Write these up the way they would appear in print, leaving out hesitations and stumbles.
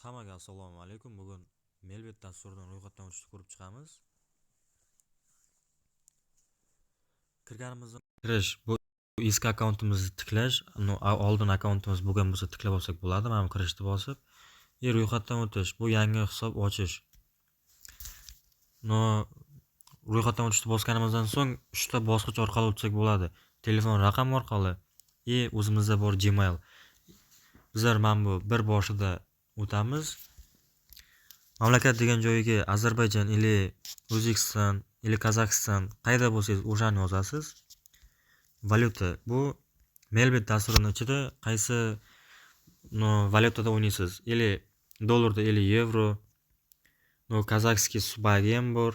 Hammaga assalomu alaykum. Bugun Melbet dasturidan ro'yxatdan o'tishni ko'rib chiqamiz. Kirganimizdan kirish bu eski akkauntimizni tiklash, oldin akkauntimiz bo'lgan bo'lsa tiklab olsak bo'ladi. Mana kirishni bosib, ro'yxatdan o'tish, bu yangi hisob ochish. Ro'yxatdan o'tishni bosganimizdan so'ng 3 ta bosqich orqali o'tsak bo'ladi. Telefon raqam orqali, o'zimizda bor Gmail. Bizlar mana bu bir boshida o'tamiz. Mamlakat degan joyiga Ozarbayjon ili O'zbekiston ili Qozog'iston qayda bo'lsangiz o'shani yozasiz. Valyuta bu Melbet dasturining ichida qaysi valyutada o'ynaysiz? Ili dollarda, ili yevro, kazakskiy subagi ham bor.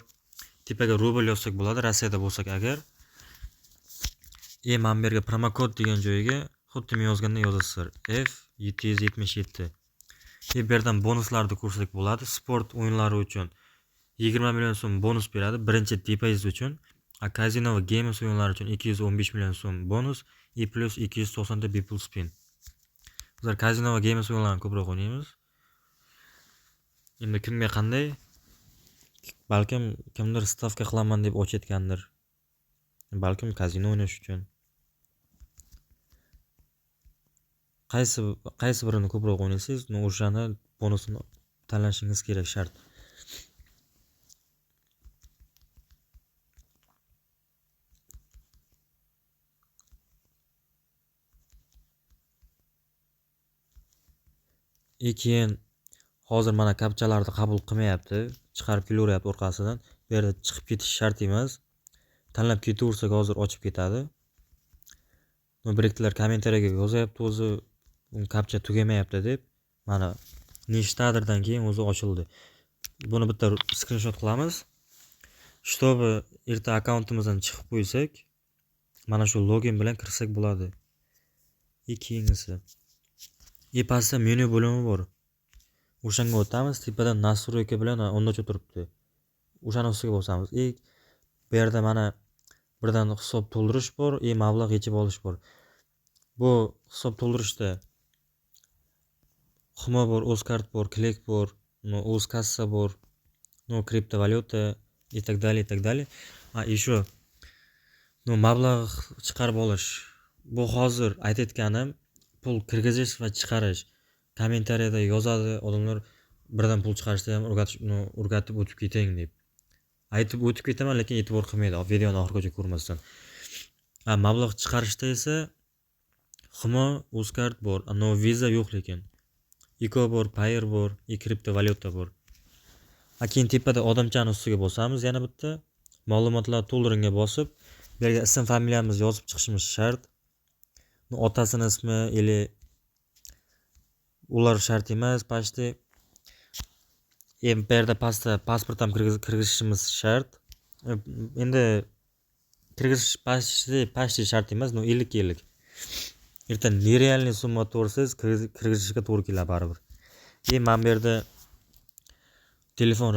Tepaga rubl yozsak bo'ladi, Rossiyada bo'lsak agar. Mana bu yerga promokod degan joyiga xuddi men yozganda yozasizlar. F777. Bu yerdan bonuslarni ko'rsak bo'ladi. Sport o'yinlari uchun 20 million so'm bonus beradi birinchi depozit uchun. Kazino va games o'yinlari uchun 215 million so'm bonus, plus 290 ta bepul spin. Bizlar kazino va games o'yinlarini ko'proq o'ynaymiz. Endi kimga qanday? Balkim kimdir stavka qilaman deb ochayotgandir. Balkim kazino o'ynash uchun. Qaysi birini ko'proq o'ynaysiz, o'shani bonusini tanlashingiz kerak shart. Keyin hozir mana kapchalarni qabul qilmayapti, chiqarib kelaveryapti orqasidan. Bu yerda chiqib ketish shart emas. Tanlab ketaversak hozir ochib ketadi. Biriktilar kommentariyaga yozyapti o'zi kapcha tugamayapti deb. Mana nechtadirdan keyin o'zi ochildi. Buni bitta screenshot qilamiz. Чтобы erta akkauntimizdan chiqib qo'ysak, mana shu login bilan kirsak bo'ladi. Keyingisi. Pastda menyu bo'limi bor. O'shanga o'tamiz. Tepada настройка bilan o'ndacha turibdi. O'shani ustiga bosamiz. Bu yerda mana birdan hisob to'ldirish bor, mablag' yechib olish bor. Bu hisob to'ldirishda Humo bor, O'zkart bor, Click bor, O'zkassa bor, kriptovalyuta и так далее, и так далее. Еще mablag' chiqarib olish. Bu hozir aytayotganim pul kirgizish va chiqarish. Kommentariyada yozadi odamlar birdan pul chiqarishda ham o'rgatib o'tib ketang deb. Aytib o'tib ketaman, lekin e'tibor qilmaydi. Videoni oxirigacha ko'rmasdan. Mablag' chiqarishda esa Humo, O'zkart bor, Visa yo'q lekin. Iko bor, Payer bor, kriptovalyuta bor. Keyin tepada odamchani ustiga bosamiz, yana bitta ma'lumotlar to'ldiringga bosib, bu yerga ism, familiyamizni yozib chiqishimiz shart. Otasini ismi ili ular shart emas, почти. Bu yerda pastda pasport ham kirgizishimiz shart. Endi kirgizish почти shart emas, 50-50. Erta nerealniy summa to'g'risiz kirgizishga to'g'ri keladi baribir. Mana bu yerda telefon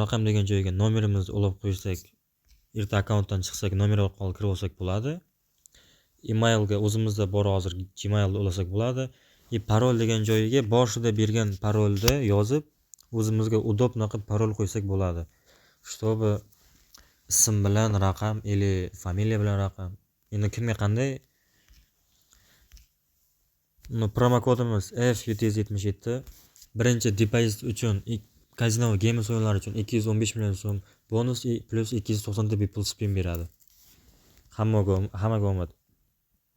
raqam degan joyga nomerimizni ulab qo'ysak, erta akkauntdan chiqsak, nomer orqali kirib olsak bo'ladi. Emailga o'zimizda bor hozir Gmailni ulasak bo'ladi. Parol degan joyiga boshida bergan parolni yozib, o'zimizga udobno qilib parol qo'ysak bo'ladi. Чтобы ism bilan raqam ili familiya bilan raqam. Endi kimga qanday? Promokodimiz F777. Birinchi depozit uchun kazino va games o'yinlari uchun 215 million so'm bonus plus 290 ta bepul spin beradi. Hammaga omad.